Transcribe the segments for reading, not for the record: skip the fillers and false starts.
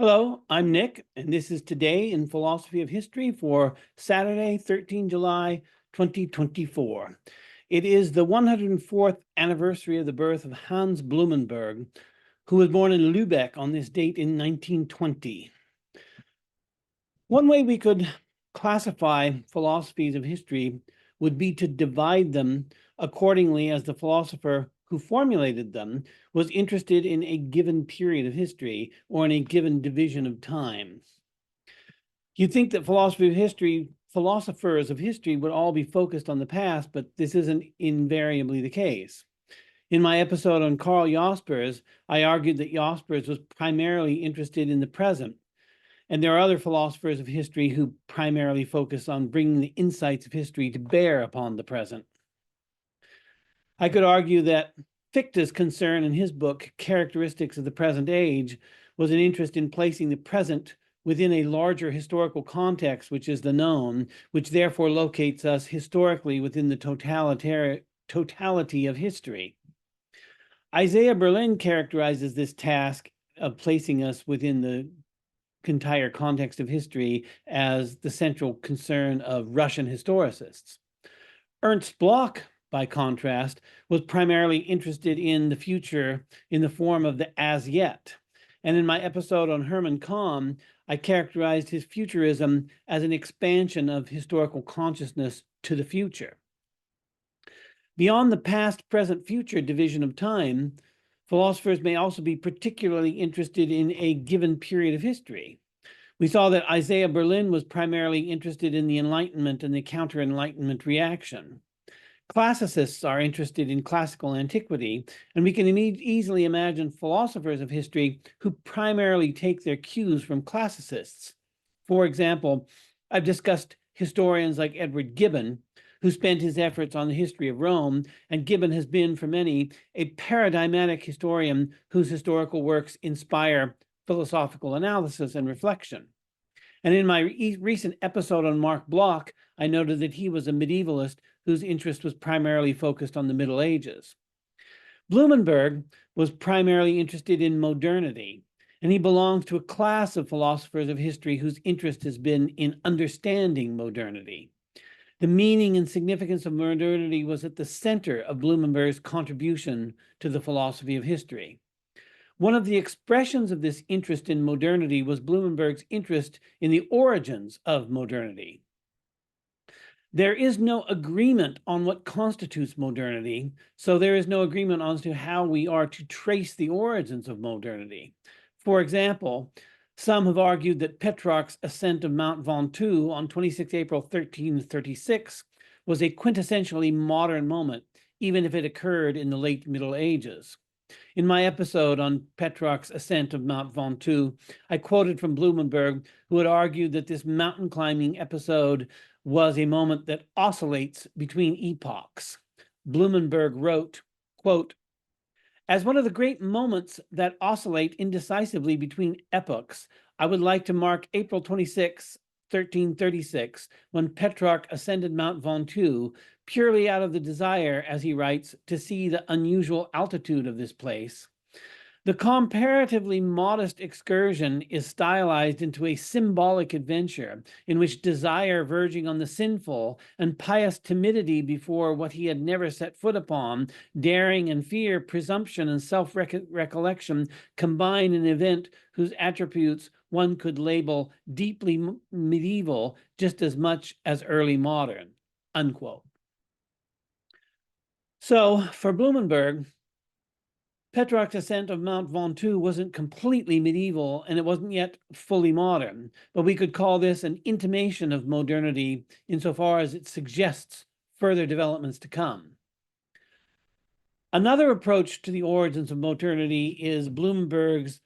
Hello, I'm Nick, and this is Today in Philosophy of History for Saturday, 13 July 2024. It is the 104th anniversary of the birth of Hans Blumenberg, who was born in Lübeck on this date in 1920. One way we could classify philosophies of history would be to divide them accordingly as the philosopher who formulated them was interested in a given period of history or in a given division of time. You'd think that philosophers of history would all be focused on the past, but this isn't invariably the case. In my episode on Karl Jaspers, I argued that Jaspers was primarily interested in the present, and there are other philosophers of history who primarily focus on bringing the insights of history to bear upon the present. I could argue that Fichte's concern in his book, Characteristics of the Present Age, was an interest in placing the present within a larger historical context, which is the known, which therefore locates us historically within the totality of history. Isaiah Berlin characterizes this task of placing us within the entire context of history as the central concern of Russian historicists. Ernst Bloch, by contrast, was primarily interested in the future in the form of the as yet. And in my episode on Hermann Kahn, I characterized his futurism as an expansion of historical consciousness to the future. Beyond the past, present, future division of time, philosophers may also be particularly interested in a given period of history. We saw that Isaiah Berlin was primarily interested in the Enlightenment and the counter-Enlightenment reaction. Classicists are interested in classical antiquity, and we can easily imagine philosophers of history who primarily take their cues from classicists. For example, I've discussed historians like Edward Gibbon, who spent his efforts on the history of Rome, and Gibbon has been, for many, a paradigmatic historian whose historical works inspire philosophical analysis and reflection. And in my recent episode on Mark Bloch, I noted that he was a medievalist whose interest was primarily focused on the Middle Ages. Blumenberg was primarily interested in modernity, and he belongs to a class of philosophers of history whose interest has been in understanding modernity. The meaning and significance of modernity was at the center of Blumenberg's contribution to the philosophy of history. One of the expressions of this interest in modernity was Blumenberg's interest in the origins of modernity. There is no agreement on what constitutes modernity, so there is no agreement as to how we are to trace the origins of modernity. For example, some have argued that Petrarch's ascent of Mount Ventoux on 26 April 1336 was a quintessentially modern moment, even if it occurred in the late Middle Ages. In my episode on Petrarch's ascent of Mount Ventoux, I quoted from Blumenberg, who had argued that this mountain climbing episode was a moment that oscillates between epochs. Blumenberg wrote, quote, "As one of the great moments that oscillate indecisively between epochs, I would like to mark April 26, 1336, when Petrarch ascended Mount Ventoux, purely out of the desire, as he writes, to see the unusual altitude of this place. The comparatively modest excursion is stylized into a symbolic adventure in which desire verging on the sinful and pious timidity before what he had never set foot upon, daring and fear, presumption and self-recollection combine in an event whose attributes one could label deeply medieval just as much as early modern," unquote. So for Blumenberg, Petrarch's ascent of Mount Ventoux wasn't completely medieval, and it wasn't yet fully modern, but we could call this an intimation of modernity insofar as it suggests further developments to come. Another approach to the origins of modernity is Blumenberg's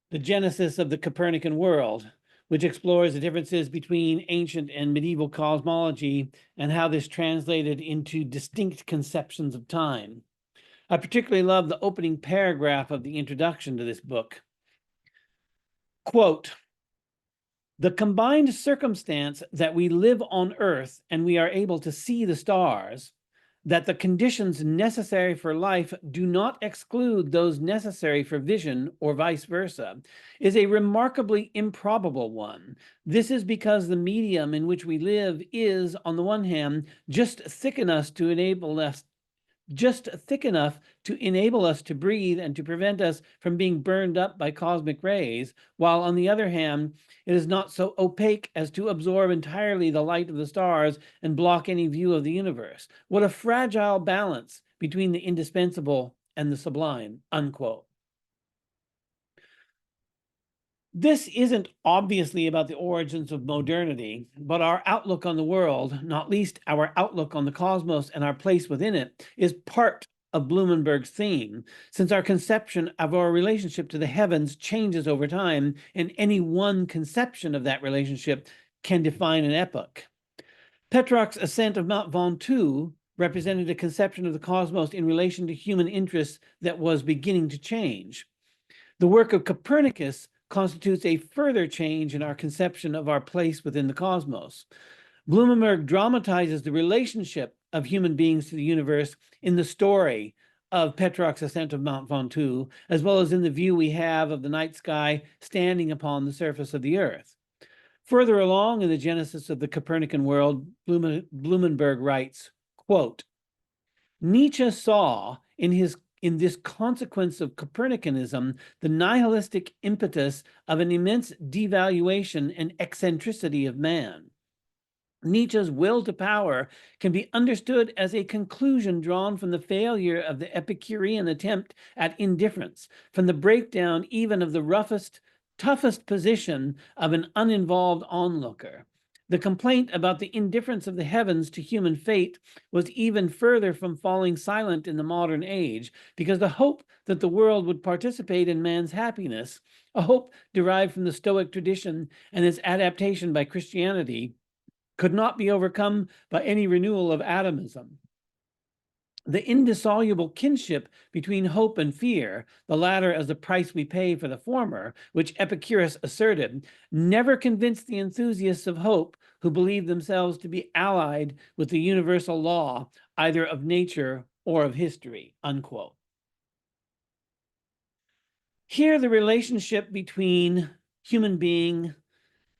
The Genesis of the Copernican World, which explores the differences between ancient and medieval cosmology and how this translated into distinct conceptions of time. I particularly love the opening paragraph of the introduction to this book. Quote, "The combined circumstance that we live on Earth and we are able to see the stars, that the conditions necessary for life do not exclude those necessary for vision or vice versa, is a remarkably improbable one. This is because the medium in which we live is, on the one hand, just thick enough to enable us to breathe and to prevent us from being burned up by cosmic rays, while on the other hand, it is not so opaque as to absorb entirely the light of the stars and block any view of the universe. What a fragile balance between the indispensable and the sublime, unquote. This isn't obviously about the origins of modernity, but our outlook on the world, not least our outlook on the cosmos and our place within it, is part of Blumenberg's theme, since our conception of our relationship to the heavens changes over time, and any one conception of that relationship can define an epoch. Petrarch's ascent of Mount Ventoux represented a conception of the cosmos in relation to human interests that was beginning to change. The work of Copernicus constitutes a further change in our conception of our place within the cosmos. Blumenberg dramatizes the relationship of human beings to the universe in the story of Petrarch's ascent of Mount Ventoux, as well as in the view we have of the night sky standing upon the surface of the earth. Further along in the genesis of the Copernican world, Blumenberg writes, quote, Nietzsche saw in this consequence of Copernicanism the nihilistic impetus of an immense devaluation and eccentricity of man. Nietzsche's will to power can be understood as a conclusion drawn from the failure of the Epicurean attempt at indifference, from the breakdown even of the roughest, toughest position of an uninvolved onlooker. The complaint about the indifference of the heavens to human fate was even further from falling silent in the modern age, because the hope that the world would participate in man's happiness, a hope derived from the Stoic tradition and its adaptation by Christianity, could not be overcome by any renewal of atomism. The indissoluble kinship between hope and fear, the latter as the price we pay for the former, which Epicurus asserted, never convinced the enthusiasts of hope who believed themselves to be allied with the universal law, either of nature or of history, unquote. Here, the relationship between human being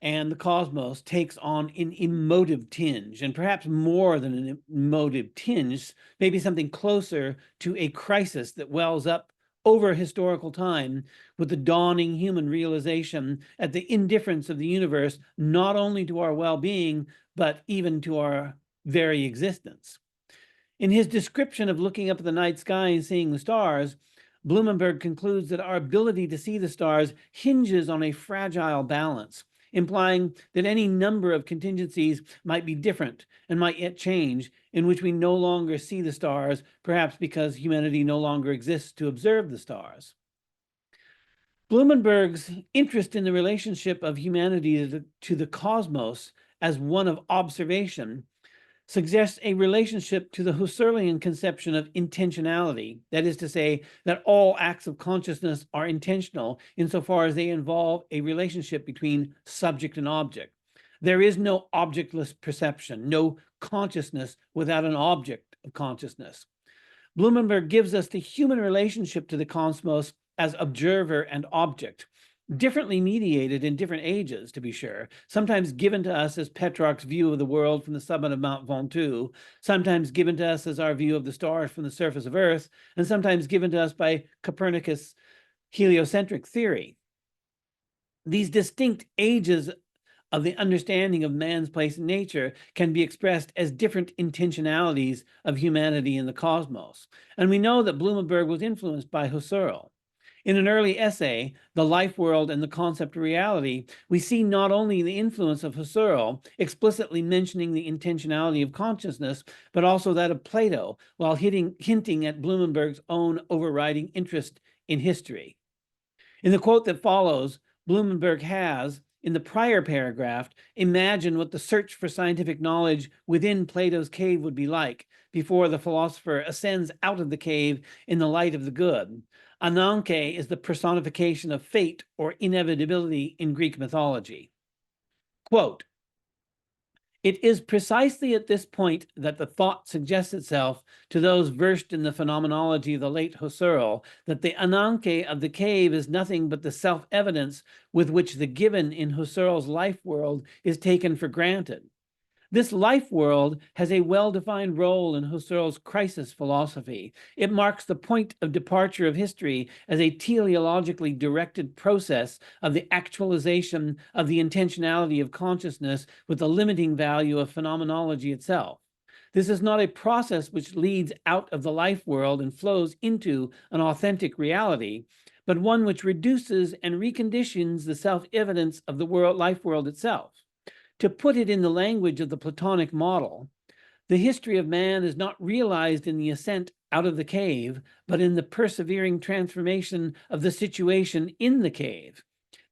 and the cosmos takes on an emotive tinge, and perhaps more than an emotive tinge, maybe something closer to a crisis that wells up over historical time with the dawning human realization at the indifference of the universe, not only to our well-being, but even to our very existence. In his description of looking up at the night sky and seeing the stars, Blumenberg concludes that our ability to see the stars hinges on a fragile balance, implying that any number of contingencies might be different and might yet change, in which we no longer see the stars, perhaps because humanity no longer exists to observe the stars. Blumenberg's interest in the relationship of humanity to the cosmos as one of observation suggests a relationship to the Husserlian conception of intentionality, that is to say, that all acts of consciousness are intentional insofar as they involve a relationship between subject and object. There is no objectless perception, no consciousness without an object of consciousness. Blumenberg gives us the human relationship to the cosmos as observer and object, differently mediated in different ages, to be sure, sometimes given to us as Petrarch's view of the world from the summit of Mount Ventoux, sometimes given to us as our view of the stars from the surface of Earth, and sometimes given to us by Copernicus' heliocentric theory. These distinct ages of the understanding of man's place in nature can be expressed as different intentionalities of humanity in the cosmos. And we know that Blumenberg was influenced by Husserl. In an early essay, The Life World and the Concept of Reality, we see not only the influence of Husserl, explicitly mentioning the intentionality of consciousness, but also that of Plato, while hinting at Blumenberg's own overriding interest in history. In the quote that follows, Blumenberg has, in the prior paragraph, imagined what the search for scientific knowledge within Plato's cave would be like before the philosopher ascends out of the cave in the light of the good. Ananke is the personification of fate or inevitability in Greek mythology. Quote, It is precisely at this point that the thought suggests itself to those versed in the phenomenology of the late Husserl that the ananke of the cave is nothing but the self-evidence with which the given in Husserl's life world is taken for granted. This life world has a well-defined role in Husserl's crisis philosophy. It marks the point of departure of history as a teleologically directed process of the actualization of the intentionality of consciousness with the limiting value of phenomenology itself. This is not a process which leads out of the life world and flows into an authentic reality, but one which reduces and reconditions the self-evidence of the life world itself. To put it in the language of the Platonic model, the history of man is not realized in the ascent out of the cave, but in the persevering transformation of the situation in the cave.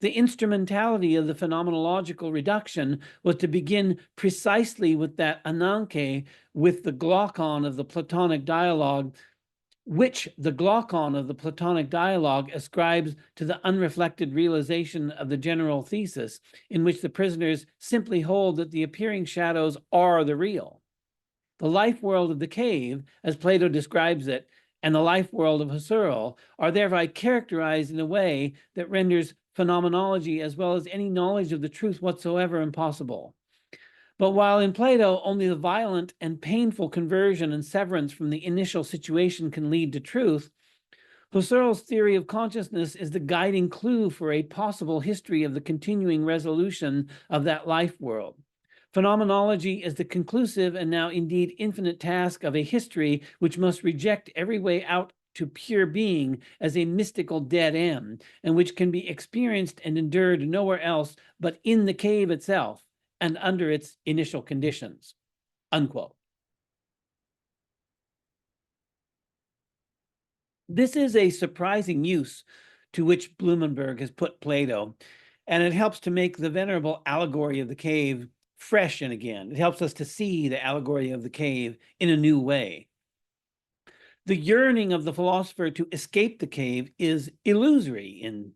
The instrumentality of the phenomenological reduction was to begin precisely with that ananke, with the glokon of the Platonic dialogue, which the glokon of the Platonic dialogue ascribes to the unreflected realization of the general thesis, in which the prisoners simply hold that the appearing shadows are the real. The life world of the cave, as Plato describes it, and the life world of Husserl are thereby characterized in a way that renders phenomenology as well as any knowledge of the truth whatsoever impossible. But while in Plato, only the violent and painful conversion and severance from the initial situation can lead to truth, Husserl's theory of consciousness is the guiding clue for a possible history of the continuing resolution of that life world. Phenomenology is the conclusive and now indeed infinite task of a history which must reject every way out to pure being as a mystical dead end, and which can be experienced and endured nowhere else but in the cave itself and under its initial conditions, unquote. This is a surprising use to which Blumenberg has put Plato, and it helps to make the venerable allegory of the cave fresh and again. It helps us to see the allegory of the cave in a new way. The yearning of the philosopher to escape the cave is illusory in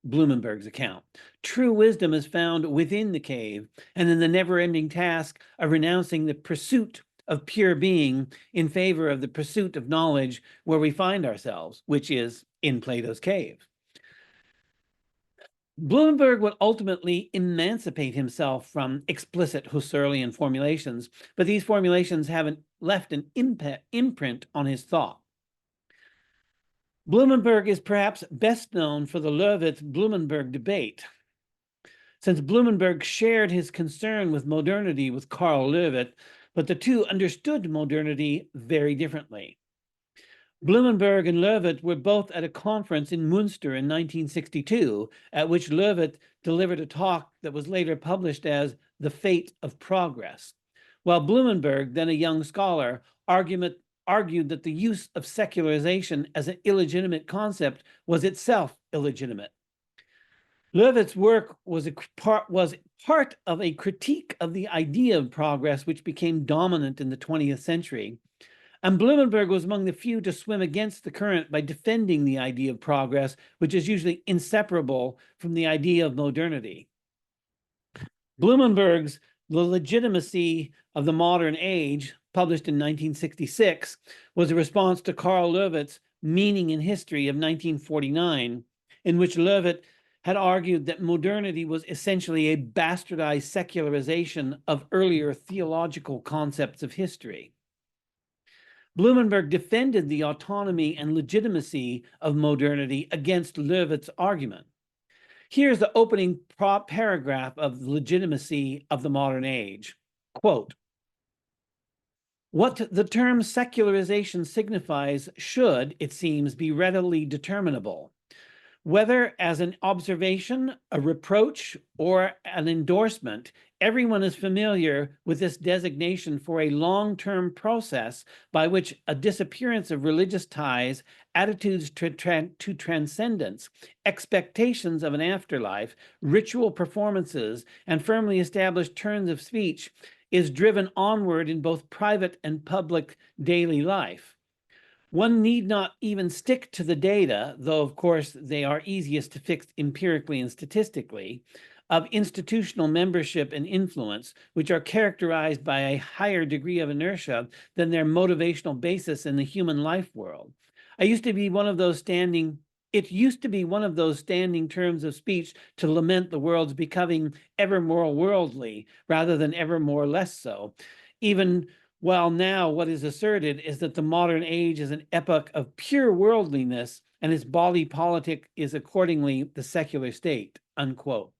Blumenberg's account. True wisdom is found within the cave and in the never-ending task of renouncing the pursuit of pure being in favor of the pursuit of knowledge where we find ourselves, which is in Plato's cave. Blumenberg would ultimately emancipate himself from explicit Husserlian formulations, but these formulations haven't left an imprint on his thought. Blumenberg is perhaps best known for the Löwith-Blumenberg debate. Since Blumenberg shared his concern with modernity with Karl Löwith, but the two understood modernity very differently. Blumenberg and Löwith were both at a conference in Münster in 1962, at which Löwith delivered a talk that was later published as The Fate of Progress, while Blumenberg, then a young scholar, argued that the use of secularization as an illegitimate concept was itself illegitimate. Löwith's work was part of a critique of the idea of progress, which became dominant in the 20th century. And Blumenberg was among the few to swim against the current by defending the idea of progress, which is usually inseparable from the idea of modernity. Blumenberg's The Legitimacy of the Modern Age, published in 1966, was a response to Karl Löwith's Meaning in History of 1949, in which Löwith had argued that modernity was essentially a bastardized secularization of earlier theological concepts of history. Blumenberg defended the autonomy and legitimacy of modernity against Löwith's argument. Here's the opening paragraph of The Legitimacy of the Modern Age. Quote, "What the term secularization signifies should, it seems, be readily determinable. Whether as an observation, a reproach, or an endorsement, everyone is familiar with this designation for a long-term process by which a disappearance of religious ties, attitudes to transcendence, expectations of an afterlife, ritual performances, and firmly established turns of speech is driven onward in both private and public daily life. One need not even stick to the data, though of course they are easiest to fix empirically and statistically, of institutional membership and influence, which are characterized by a higher degree of inertia than their motivational basis in the human life world. It used to be one of those standing terms of speech to lament the world's becoming ever more worldly rather than ever more less so, even while now what is asserted is that the modern age is an epoch of pure worldliness and its body politic is accordingly the secular state, unquote.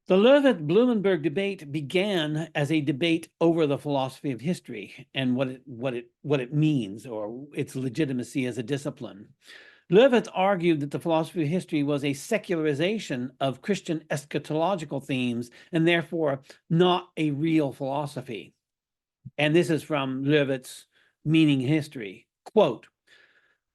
The Löwith-Blumenberg debate began as a debate over the philosophy of history and what it means, or its legitimacy as a discipline. Löwith argued that the philosophy of history was a secularization of Christian eschatological themes and therefore not a real philosophy. And this is from Löwith's Meaning History. Quote,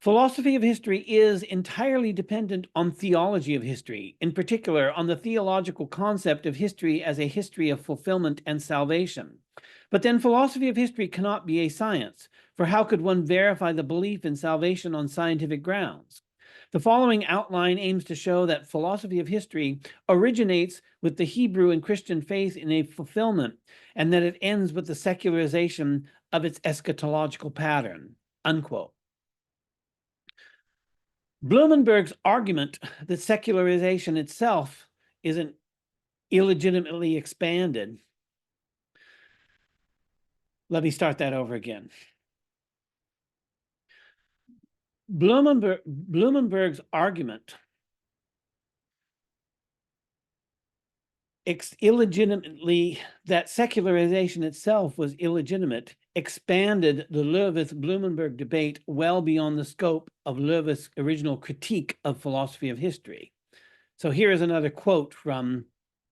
philosophy of history is entirely dependent on theology of history, in particular on the theological concept of history as a history of fulfillment and salvation. But then philosophy of history cannot be a science, for how could one verify the belief in salvation on scientific grounds? The following outline aims to show that philosophy of history originates with the Hebrew and Christian faith in a fulfillment, and that it ends with the secularization of its eschatological pattern, unquote. Blumenberg's argument that secularization itself isn't illegitimately expanded. Let me start that over again. Blumenberg's argument illegitimately that secularization itself was illegitimate expanded the Löwith-Blumenberg debate well beyond the scope of Löwith's original critique of philosophy of history. So here is another quote from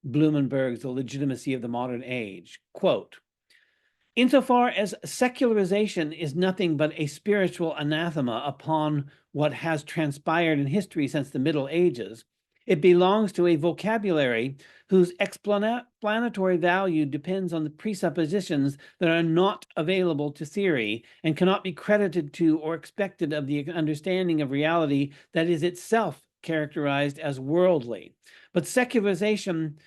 Blumenberg's The Legitimacy of the Modern Age. Quote, insofar as secularization is nothing but a spiritual anathema upon what has transpired in history since the Middle Ages, it belongs to a vocabulary whose explanatory value depends on the presuppositions that are not available to theory and cannot be credited to or expected of the understanding of reality that is itself characterized as worldly. But secularization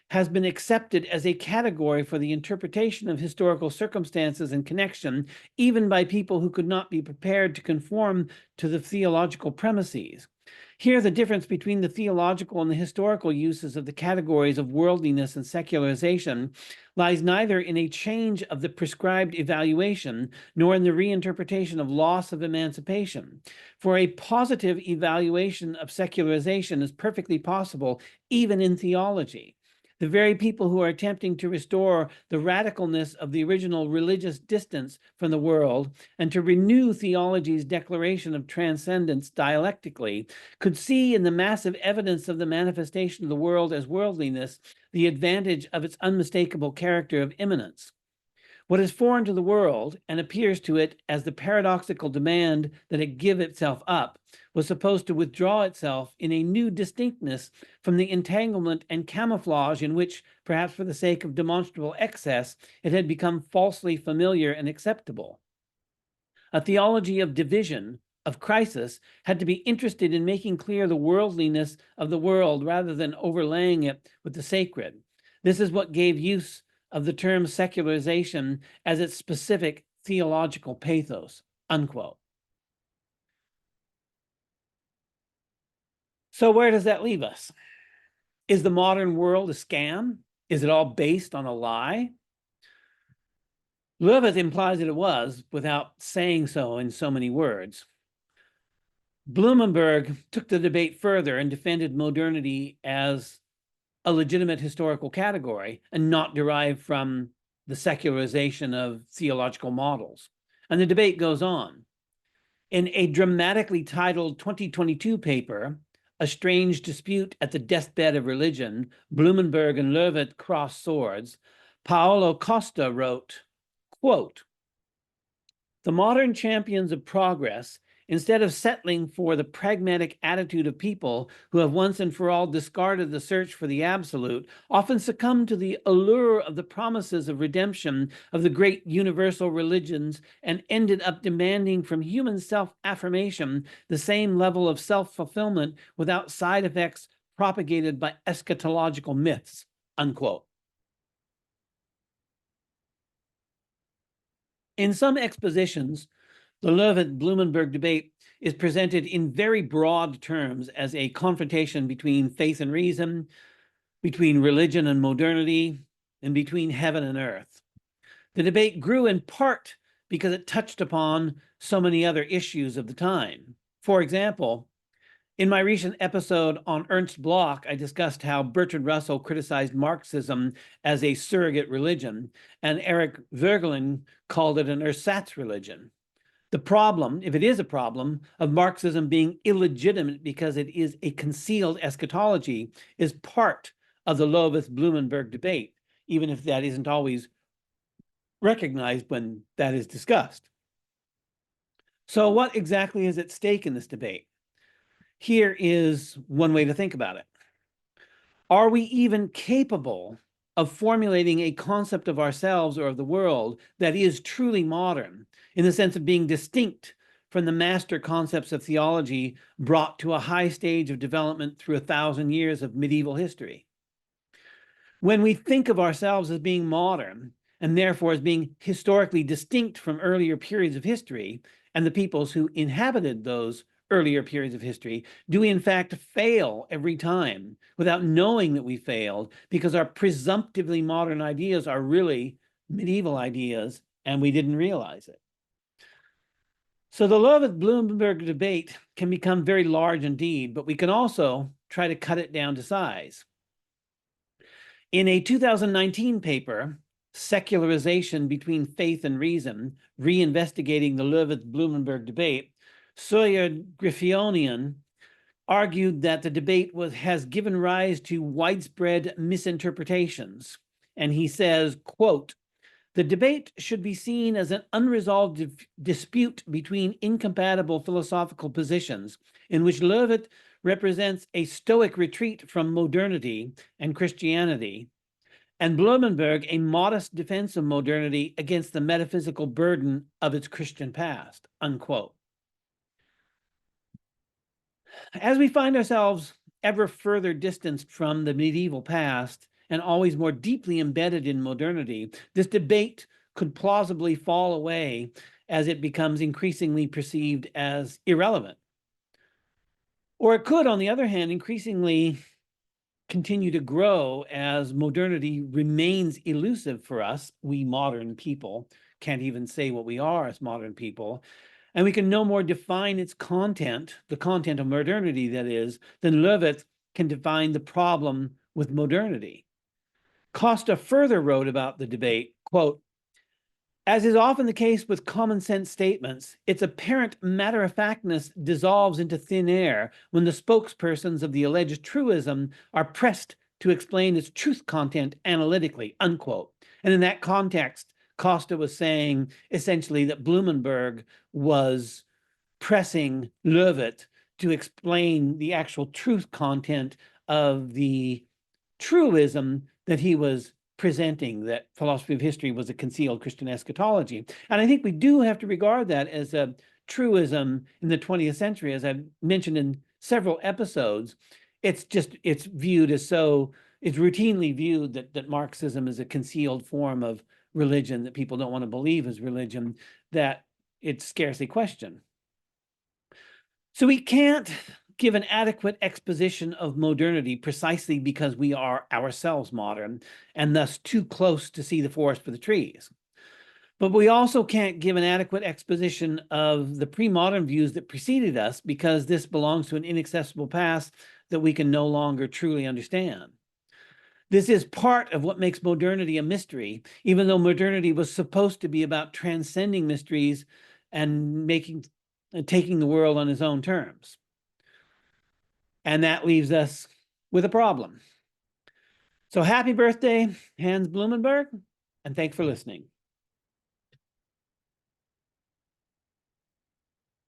has been accepted as a category for the interpretation of historical circumstances and connection, even by people who could not be prepared to conform to the theological premises. Here, the difference between the theological and the historical uses of the categories of worldliness and secularization lies neither in a change of the prescribed evaluation, nor in the reinterpretation of loss of emancipation. For a positive evaluation of secularization is perfectly possible, even in theology. The very people who are attempting to restore the radicalness of the original religious distance from the world and to renew theology's declaration of transcendence dialectically could see in the massive evidence of the manifestation of the world as worldliness the advantage of its unmistakable character of immanence. What is foreign to the world and appears to it as the paradoxical demand that it give itself up was supposed to withdraw itself in a new distinctness from the entanglement and camouflage in which, perhaps for the sake of demonstrable excess, it had become falsely familiar and acceptable. A theology of division, of crisis, had to be interested in making clear the worldliness of the world rather than overlaying it with the sacred. This is what gave use of the term secularization as its specific theological pathos, unquote. So where does that leave us? Is the modern world a scam? Is it all based on a lie? Löwith implies that it was without saying so in so many words. Blumenberg took the debate further and defended modernity as a legitimate historical category and not derived from the secularization of theological models. And the debate goes on. In a dramatically titled 2022 paper, A Strange Dispute at the Deathbed of Religion, Blumenberg and Löwith Crossed Swords, Paolo Costa wrote, quote, the modern champions of progress, instead of settling for the pragmatic attitude of people who have once and for all discarded the search for the absolute, often succumb to the allure of the promises of redemption of the great universal religions and ended up demanding from human self-affirmation the same level of self-fulfillment without side effects propagated by eschatological myths, unquote. In some expositions, the Löwith-Blumenberg debate is presented in very broad terms as a confrontation between faith and reason, between religion and modernity, and between heaven and earth. The debate grew in part because it touched upon so many other issues of the time. For example, in my recent episode on Ernst Bloch, I discussed how Bertrand Russell criticized Marxism as a surrogate religion, and Eric Voegelin called it an ersatz religion. The problem, if it is a problem, of Marxism being illegitimate because it is a concealed eschatology is part of the Löwith-Blumenberg debate, even if that isn't always recognized when that is discussed. So what exactly is at stake in this debate? Here is one way to think about it. Are we even capable of formulating a concept of ourselves or of the world that is truly modern, in the sense of being distinct from the master concepts of theology brought to a high stage of development through 1,000 years of medieval history? When we think of ourselves as being modern, and therefore as being historically distinct from earlier periods of history and the peoples who inhabited those earlier periods of history, do we in fact fail every time without knowing that we failed because our presumptively modern ideas are really medieval ideas and we didn't realize it? So the Löwith-Blumenberg debate can become very large indeed, but we can also try to cut it down to size. In a 2019 paper, Secularization Between Faith and Reason, reinvestigating the Löwith-Blumenberg debate, Sawyer Griffionian argued that the debate has given rise to widespread misinterpretations. And he says, quote, "The debate should be seen as an unresolved dispute between incompatible philosophical positions in which Löwith represents a stoic retreat from modernity and Christianity, and Blumenberg a modest defense of modernity against the metaphysical burden of its Christian past," unquote. As we find ourselves ever further distanced from the medieval past and always more deeply embedded in modernity, this debate could plausibly fall away as it becomes increasingly perceived as irrelevant. Or it could, on the other hand, increasingly continue to grow as modernity remains elusive for us. We modern people can't even say what we are as modern people. And we can no more define its content, the content of modernity, that is, than Löwith can define the problem with modernity. Costa further wrote about the debate, quote, "As is often the case with common sense statements, its apparent matter-of-factness dissolves into thin air when the spokespersons of the alleged truism are pressed to explain its truth content analytically," unquote. And in that context, Costa was saying essentially that Blumenberg was pressing Löwith to explain the actual truth content of the truism that he was presenting, that philosophy of history was a concealed Christian eschatology. And I think we do have to regard that as a truism in the 20th century. As I've mentioned in several episodes, it's viewed as it's routinely viewed that Marxism is a concealed form of religion that people don't want to believe is religion, that it's scarcely questioned. So we can't give an adequate exposition of modernity precisely because we are ourselves modern and thus too close to see the forest for the trees. But we also can't give an adequate exposition of the pre-modern views that preceded us because this belongs to an inaccessible past that we can no longer truly understand. This is part of what makes modernity a mystery, even though modernity was supposed to be about transcending mysteries and taking the world on its own terms. And that leaves us with a problem. So happy birthday, Hans Blumenberg, and thanks for listening.